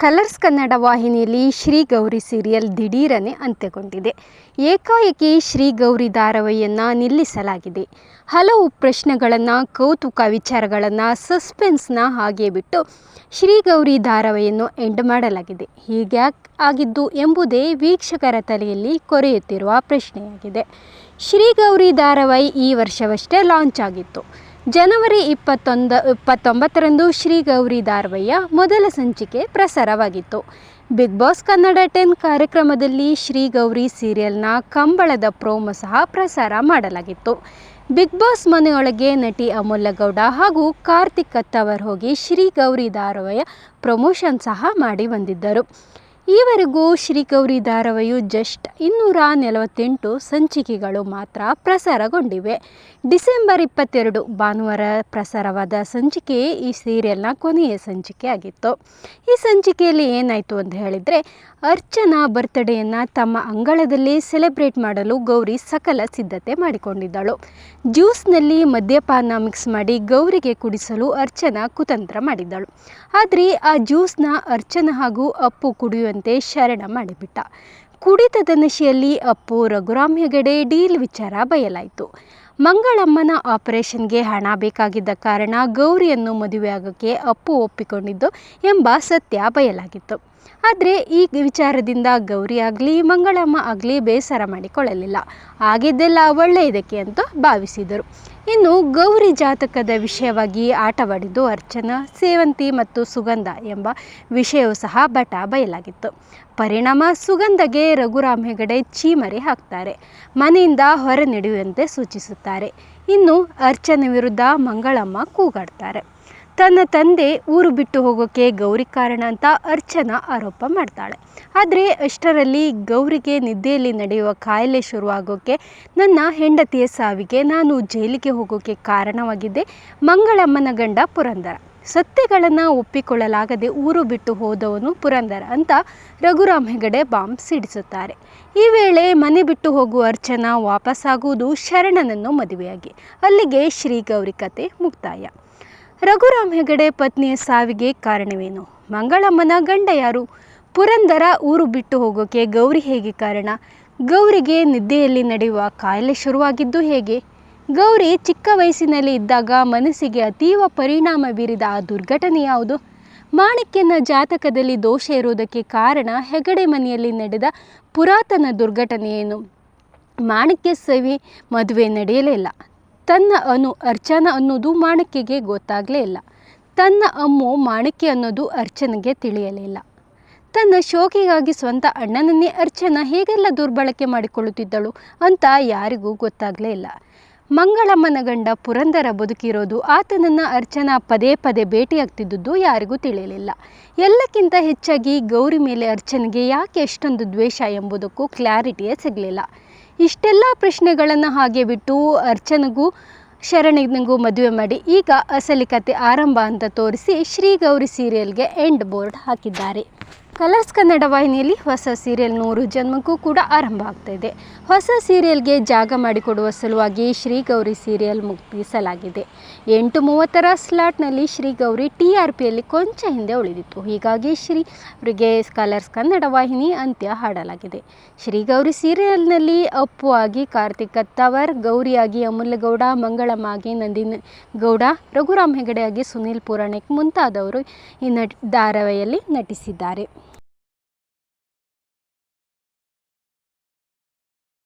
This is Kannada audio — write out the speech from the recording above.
ಕಲರ್ಸ್ ಕನ್ನಡ ವಾಹಿನಿಯಲ್ಲಿ ಶ್ರೀ ಗೌರಿ ಸೀರಿಯಲ್ ದಿಢೀರನೆ ಅಂತ್ಯಗೊಂಡಿದೆ. ಏಕಾಏಕಿ ಶ್ರೀ ಗೌರಿ ಧಾರಾವಾಹಿಯನ್ನು ನಿಲ್ಲಿಸಲಾಗಿದೆ. ಹಲವು ಪ್ರಶ್ನೆಗಳನ್ನು, ಕೌತುಕ ವಿಚಾರಗಳನ್ನು, ಸಸ್ಪೆನ್ಸ್ನ ಹಾಗೆ ಬಿಟ್ಟು ಶ್ರೀ ಗೌರಿ ಧಾರಾವಾಹಿಯನ್ನು ಎಂಡ್ ಮಾಡಲಾಗಿದೆ. ಹೀಗ್ಯಾಕೆ ಆಗಿದ್ದು ಎಂಬುದೇ ವೀಕ್ಷಕರ ತಲೆಯಲ್ಲಿ ಕೊರೆಯುತ್ತಿರುವ ಪ್ರಶ್ನೆಯಾಗಿದೆ. ಶ್ರೀ ಗೌರಿ ಧಾರಾವಾಹಿ ಈ ವರ್ಷವಷ್ಟೇ ಲಾಂಚ್ ಆಗಿತ್ತು. ಜನವರಿ 29ರಂದು ಶ್ರೀ ಗೌರಿ ಧಾರಾವಾಹಿಯ ಮೊದಲ ಸಂಚಿಕೆ ಪ್ರಸಾರವಾಗಿತ್ತು. ಬಿಗ್ ಬಾಸ್ ಕನ್ನಡ 10 ಕಾರ್ಯಕ್ರಮದಲ್ಲಿ ಶ್ರೀ ಗೌರಿ ಸೀರಿಯಲ್ನ ಕಂಬಳದ ಪ್ರೋಮೋ ಸಹ ಪ್ರಸಾರ ಮಾಡಲಾಗಿತ್ತು. ಬಿಗ್ ಬಾಸ್ ಮನೆಯೊಳಗೆ ನಟಿ ಅಮೂಲ್ಯ ಗೌಡ ಹಾಗೂ ಕಾರ್ತಿಕ್ ಕತ್ತವರ್ ಹೋಗಿ ಶ್ರೀ ಗೌರಿ ಧಾರಾವಾಹಿಯ ಪ್ರಮೋಷನ್ ಸಹ ಮಾಡಿ ಬಂದಿದ್ದರು. ಈವರೆಗೂ ಶ್ರೀ ಗೌರಿ ಧಾರಾವಾಹಿಯು ಜಸ್ಟ್ 248 ಸಂಚಿಕೆಗಳು ಮಾತ್ರ ಪ್ರಸಾರಗೊಂಡಿವೆ. ಡಿಸೆಂಬರ್ 22 ಭಾನುವಾರ ಪ್ರಸಾರವಾದ ಸಂಚಿಕೆ ಈ ಸೀರಿಯಲ್ನ ಕೊನೆಯ ಸಂಚಿಕೆ ಆಗಿತ್ತು. ಈ ಸಂಚಿಕೆಯಲ್ಲಿ ಏನಾಯಿತು ಅಂತ ಹೇಳಿದರೆ, ಅರ್ಚನಾ ಬರ್ತ್ಡೇಯನ್ನು ತಮ್ಮ ಅಂಗಳದಲ್ಲೇ ಸೆಲೆಬ್ರೇಟ್ ಮಾಡಲು ಗೌರಿ ಸಕಲ ಸಿದ್ಧತೆ ಮಾಡಿಕೊಂಡಿದ್ದಳು. ಜ್ಯೂಸ್ನಲ್ಲಿ ಮದ್ಯಪಾನ ಮಿಕ್ಸ್ ಮಾಡಿ ಗೌರಿಗೆ ಕುಡಿಸಲು ಅರ್ಚನಾ ಕುತಂತ್ರ ಮಾಡಿದ್ದಳು. ಆದರೆ ಆ ಜ್ಯೂಸ್ನ ಅರ್ಚನಾ ಹಾಗೂ ಅಪ್ಪು ಕುಡಿಯುವಂತೆ ಶರಣ ಮಾಡಿಬಿಟ್ಟ. ಕುಡಿತದ ನಶೆಯಲ್ಲಿ ಅಪ್ಪು ರಘುರಾಮ್ ಹೆಗಡೆ ಡೀಲ್ ವಿಚಾರ ಬಯಲಾಯಿತು. ಮಂಗಳಮ್ಮನ ಆಪರೇಷನ್ಗೆ ಹಣ ಬೇಕಾಗಿದ್ದ ಕಾರಣ ಗೌರಿಯನ್ನು ಮದುವೆಯಾಗೋಕ್ಕೆ ಅಪ್ಪು ಒಪ್ಪಿಕೊಂಡಿದ್ದು ಎಂಬ ಸತ್ಯ ಬಯಲಾಗಿತ್ತು. ಆದರೆ ಈ ವಿಚಾರದಿಂದ ಗೌರಿ ಆಗಲಿ ಮಂಗಳಮ್ಮ ಆಗಲಿ ಬೇಸರ ಮಾಡಿಕೊಳ್ಳಲಿಲ್ಲ. ಆಗಿದ್ದೆಲ್ಲ ಒಳ್ಳೆಯದಕ್ಕೆ ಅಂತ ಭಾವಿಸಿದರು. ಇನ್ನು ಗೌರಿ ಜಾತಕದ ವಿಷಯವಾಗಿ ಆಟವಾಡಿದ್ದು ಅರ್ಚನಾ, ಸೇವಂತಿ ಮತ್ತು ಸುಗಂಧ ಎಂಬ ವಿಷಯವೂ ಸಹ ಬಯಲಾಗಿತ್ತು. ಪರಿಣಾಮ ಸುಗಂಧಗೆ ರಘುರಾಮ್ ಹೆಗಡೆ ಚೀಮರೆ ಹಾಕ್ತಾರೆ. ಮನೆಯಿಂದ ಹೊರ ನಡೆಯುವಂತೆ ಸೂಚಿಸುತ್ತಾರೆ. ಇನ್ನು ಅರ್ಚನಾ ವಿರುದ್ಧ ಮಂಗಳಮ್ಮ ಕೂಗಾಡ್ತಾರೆ. ತನ್ನ ತಂದೆ ಊರು ಬಿಟ್ಟು ಹೋಗೋಕ್ಕೆ ಗೌರಿ ಕಾರಣ ಅಂತ ಅರ್ಚನಾ ಆರೋಪ ಮಾಡ್ತಾಳೆ. ಆದರೆ ಅಷ್ಟರಲ್ಲಿ ಗೌರಿಗೆ ನಿದ್ದೆಯಲ್ಲಿ ನಡೆಯುವ ಕಾಯಿಲೆ ಶುರುವಾಗೋಕ್ಕೆ, ನನ್ನ ಹೆಂಡತಿಯ ಸಾವಿಗೆ ನಾನು ಜೈಲಿಗೆ ಹೋಗೋಕ್ಕೆ ಕಾರಣವಾಗಿದ್ದೆ ಮಂಗಳಮ್ಮನ ಗಂಡ ಪುರಂದರ, ಸತ್ಯಗಳನ್ನು ಒಪ್ಪಿಕೊಳ್ಳಲಾಗದೆ ಊರು ಬಿಟ್ಟು ಹೋದವನು ಪುರಂದರ ಅಂತ ರಘುರಾಮ್ ಹೆಗಡೆ ಬಾಂಬ್ ಸಿಡಿಸುತ್ತಾರೆ. ಈ ವೇಳೆ ಮನೆ ಬಿಟ್ಟು ಹೋಗುವ ಅರ್ಚನಾ ವಾಪಸ್ಸಾಗುವುದು ಶರಣನನ್ನು ಮದುವೆಯಾಗಿ. ಅಲ್ಲಿಗೆ ಶ್ರೀ ಗೌರಿ ಕತೆ ಮುಕ್ತಾಯ. ರಘುರಾಮ್ ಹೆಗಡೆ ಪತ್ನಿಯ ಸಾವಿಗೆ ಕಾರಣವೇನು? ಮಂಗಳಮ್ಮನ ಗಂಡ ಯಾರು? ಪುರಂದರ ಊರು ಬಿಟ್ಟು ಹೋಗೋಕ್ಕೆ ಗೌರಿ ಹೇಗೆ ಕಾರಣ? ಗೌರಿಗೆ ನಿದ್ದೆಯಲ್ಲಿ ನಡೆಯುವ ಕಾಯಿಲೆ ಶುರುವಾಗಿದ್ದು ಹೇಗೆ? ಗೌರಿ ಚಿಕ್ಕ ವಯಸ್ಸಿನಲ್ಲಿ ಇದ್ದಾಗ ಮನಸ್ಸಿಗೆ ಅತೀವ ಪರಿಣಾಮ ಬೀರಿದ ಆ ದುರ್ಘಟನೆ ಯಾವುದು? ಮಾಣಿಕ್ಯನ ಜಾತಕದಲ್ಲಿ ದೋಷ ಇರುವುದಕ್ಕೆ ಕಾರಣ ಹೆಗಡೆ ಮನೆಯಲ್ಲಿ ನಡೆದ ಪುರಾತನ ದುರ್ಘಟನೆ ಏನು? ಮಾಣಿಕ್ಯ ಸವಿ ಮದುವೆ ನಡೆಯಲೇ ಇಲ್ಲ. ತನ್ನ ಅರ್ಚನಾ ಅನ್ನೋದು ಮಾಣಿಕ್ಯಗೆ ಗೊತ್ತಾಗಲೇ ಇಲ್ಲ. ತನ್ನ ಅಮ್ಮು ಮಾಣಿಕ್ಯ ಅನ್ನೋದು ಅರ್ಚನೆಗೆ ತಿಳಿಯಲೇ ಇಲ್ಲ. ತನ್ನ ಶೋಕಿಗಾಗಿ ಸ್ವಂತ ಅಣ್ಣನನ್ನೇ ಅರ್ಚನಾ ಹೇಗೆಲ್ಲ ದುರ್ಬಳಕೆ ಮಾಡಿಕೊಳ್ಳುತ್ತಿದ್ದಳು ಅಂತ ಯಾರಿಗೂ ಗೊತ್ತಾಗಲೇ ಇಲ್ಲ. ಮಂಗಳಮ್ಮನ ಗಂಡ ಪುರಂದರ ಬದುಕಿರೋದು, ಆತನನ್ನು ಅರ್ಚನಾ ಪದೇ ಪದೇ ಭೇಟಿಯಾಗ್ತಿದ್ದುದು ಯಾರಿಗೂ ತಿಳಿಯಲಿಲ್ಲ. ಎಲ್ಲಕ್ಕಿಂತ ಹೆಚ್ಚಾಗಿ ಗೌರಿ ಮೇಲೆ ಅರ್ಚನೆಗೆ ಯಾಕೆ ಎಷ್ಟೊಂದು ದ್ವೇಷ ಎಂಬುದಕ್ಕೂ ಕ್ಲಾರಿಟಿಯೇ ಸಿಗಲಿಲ್ಲ. ಇಷ್ಟೆಲ್ಲ ಪ್ರಶ್ನೆಗಳನ್ನು ಹಾಗೆ ಬಿಟ್ಟು ಅರ್ಚನೆಗೂ ಶರಣಿಗೂ ಮದುವೆ ಮಾಡಿ ಈಗ ಅಸಲಿ ಕತೆ ಆರಂಭ ಅಂತ ತೋರಿಸಿ ಶ್ರೀ ಗೌರಿ ಸೀರಿಯಲ್ಗೆ ಎಂಡ್ ಬೋರ್ಡ್ ಹಾಕಿದ್ದಾರೆ. ಕಲರ್ಸ್ ಕನ್ನಡ ವಾಹಿನಿಯಲ್ಲಿ ಹೊಸ ಸೀರಿಯಲ್ 100 ಜನ್ಮಕ್ಕೂ ಕೂಡ ಆರಂಭ ಆಗ್ತಾ ಇದೆ. ಹೊಸ ಸೀರಿಯಲ್ಗೆ ಜಾಗ ಮಾಡಿಕೊಡುವ ಸಲುವಾಗಿ ಶ್ರೀ ಗೌರಿ ಸೀರಿಯಲ್ ಮುಗಿಸಲಾಗಿದೆ. 8:30ರ ಸ್ಲಾಟ್ನಲ್ಲಿ ಶ್ರೀ ಗೌರಿ TRPಯಲ್ಲಿ ಕೊಂಚ ಹಿಂದೆ ಉಳಿದಿತ್ತು. ಹೀಗಾಗಿ ಶ್ರೀ ಅವರಿಗೆ ಕಲರ್ಸ್ ಕನ್ನಡ ವಾಹಿನಿ ಅಂತ್ಯ ಹಾಡಲಾಗಿದೆ. ಶ್ರೀ ಗೌರಿ ಸೀರಿಯಲ್ನಲ್ಲಿ ಅಪ್ಪು ಆಗಿ ಕಾರ್ತಿಕ್ ಕತ್ತವರ್, ಗೌರಿಯಾಗಿ ಅಮೂಲ್ಯ ಗೌಡ, ಮಂಗಳಮ್ಮ ಆಗಿ ನಂದಿನಿ ಗೌಡ, ರಘುರಾಮ್ ಹೆಗಡೆ ಆಗಿ ಸುನಿಲ್ ಪುರಾಣಿಕ್ ಮುಂತಾದವರು ಈ ಧಾರಾವಾಹಿಯಲ್ಲಿ ನಟಿಸಿದ್ದಾರೆ.